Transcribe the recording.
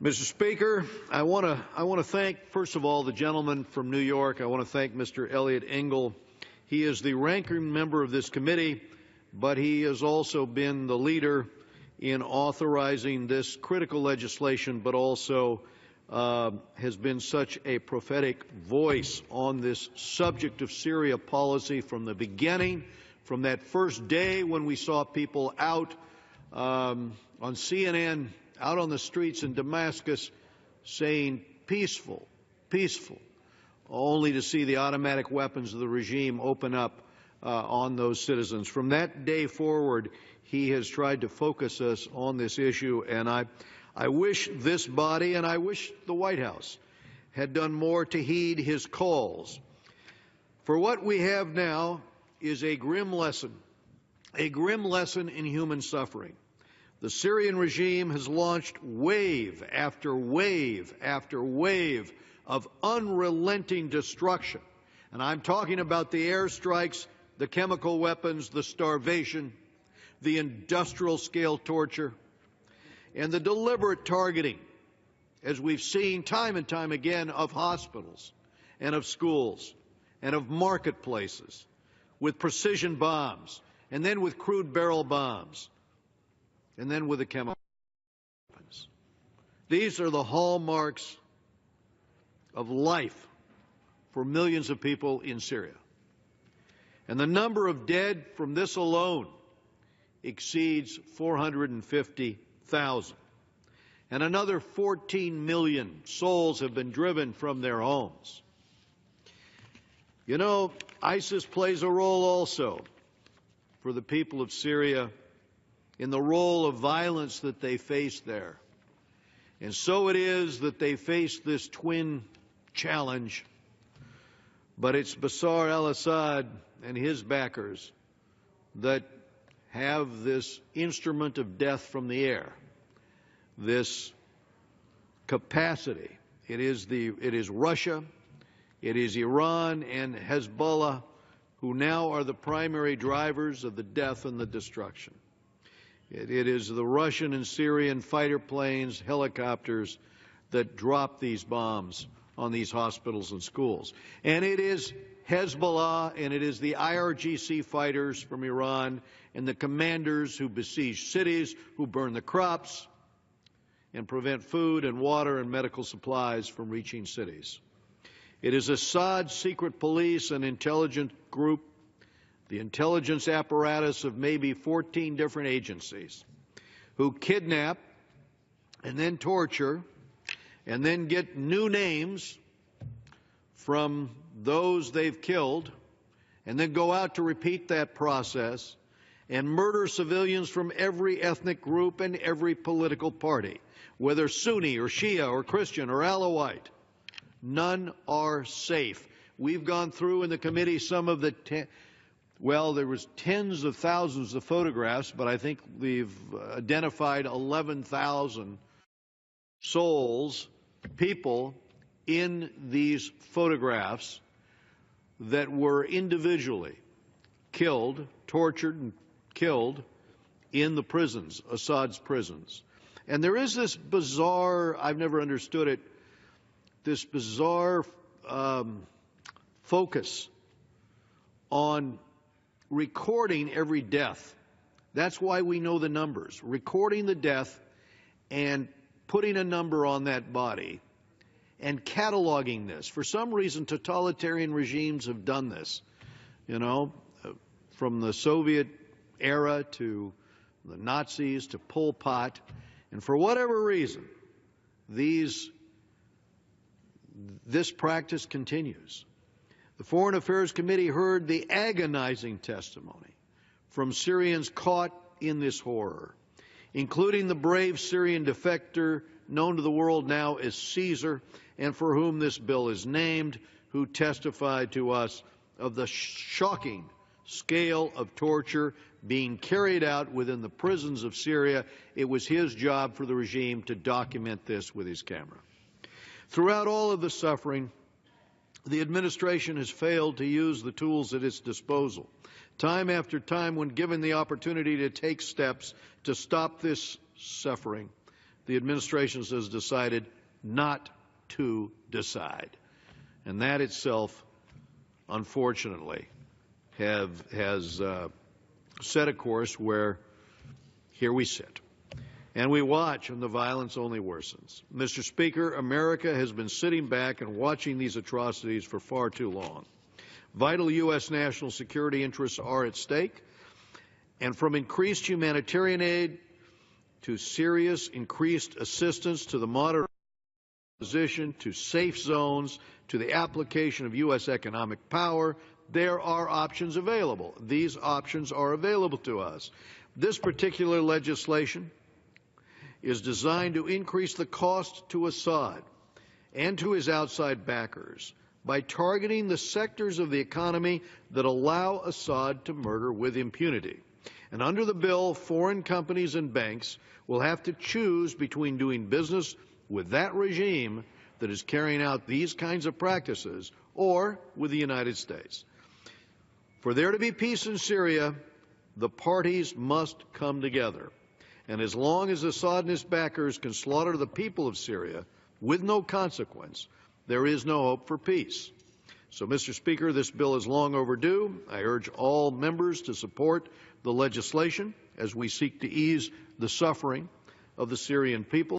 Mr. Speaker, I want to thank, first of all, the gentleman from New York. I want to thank Mr. Ingle. He is the ranking member of this committee, but he has also been the leader in authorizing this critical legislation, but also has been such a prophetic voice on this subject of Syria policy from the beginning, from that first day when we saw people out on CNN, out on the streets in Damascus, saying peaceful, peaceful, only to see the automatic weapons of the regime open up on those citizens. From that day forward, he has tried to focus us on this issue, and I wish this body and I wish the White House had done more to heed his calls. For what we have now is a grim lesson in human suffering. The Syrian regime has launched wave after wave after wave of unrelenting destruction. And I'm talking about the airstrikes, the chemical weapons, the starvation, the industrial scale torture, and the deliberate targeting, as we've seen time and time again, of hospitals and of schools and of marketplaces with precision bombs, and then with crude barrel bombs, and then with the chemical weapons. These are the hallmarks of life for millions of people in Syria. And the number of dead from this alone exceeds 450,000. And another 14 million souls have been driven from their homes. You know, ISIS plays a role also for the people of Syria in the role of violence that they face there. And so it is that they face this twin challenge. But it's Bashar al-Assad and his backers that have this instrument of death from the air, this capacity. It is Russia, it is Iran and Hezbollah who now are the primary drivers of the death and the destruction. It is the Russian and Syrian fighter planes, helicopters that drop these bombs on these hospitals and schools. And it is Hezbollah and it is the IRGC fighters from Iran and the commanders who besiege cities, who burn the crops and prevent food and water and medical supplies from reaching cities. It is Assad's secret police and intelligence group, the intelligence apparatus of maybe 14 different agencies, who kidnap and then torture and then get new names from those they've killed and then go out to repeat that process and murder civilians from every ethnic group and every political party, whether Sunni or Shia or Christian or Alawite. None are safe. We've gone through in the committee some of the there was tens of thousands of photographs, but I think we've identified 11,000 souls, people in these photographs that were individually killed, tortured and killed in the prisons, Assad's prisons. And there is this bizarre, I've never understood it, this bizarre focus on recording every death. That's why we know the numbers. Recording the death and putting a number on that body and cataloging this. For some reason, totalitarian regimes have done this, you know, from the Soviet era to the Nazis to Pol Pot. And for whatever reason, this practice continues. The Foreign Affairs Committee heard the agonizing testimony from Syrians caught in this horror, including the brave Syrian defector known to the world now as Caesar, and for whom this bill is named, who testified to us of the shocking scale of torture being carried out within the prisons of Syria. It was his job for the regime to document this with his camera. Throughout all of the suffering, the administration has failed to use the tools at its disposal. Time after time, when given the opportunity to take steps to stop this suffering, the administration has decided not to decide. And that itself, unfortunately, has set a course where here we sit. And we watch, and the violence only worsens. Mr. Speaker, America has been sitting back and watching these atrocities for far too long. Vital U.S. national security interests are at stake, and from increased humanitarian aid to serious increased assistance to the moderate opposition, to safe zones, to the application of U.S. economic power, there are options available. These options are available to us. This particular legislation is designed to increase the cost to Assad and to his outside backers by targeting the sectors of the economy that allow Assad to murder with impunity. And under the bill, foreign companies and banks will have to choose between doing business with that regime that is carrying out these kinds of practices or with the United States. For there to be peace in Syria, the parties must come together. And as long as Assad and his backers can slaughter the people of Syria with no consequence, there is no hope for peace. So, Mr. Speaker, this bill is long overdue. I urge all members to support the legislation as we seek to ease the suffering of the Syrian people.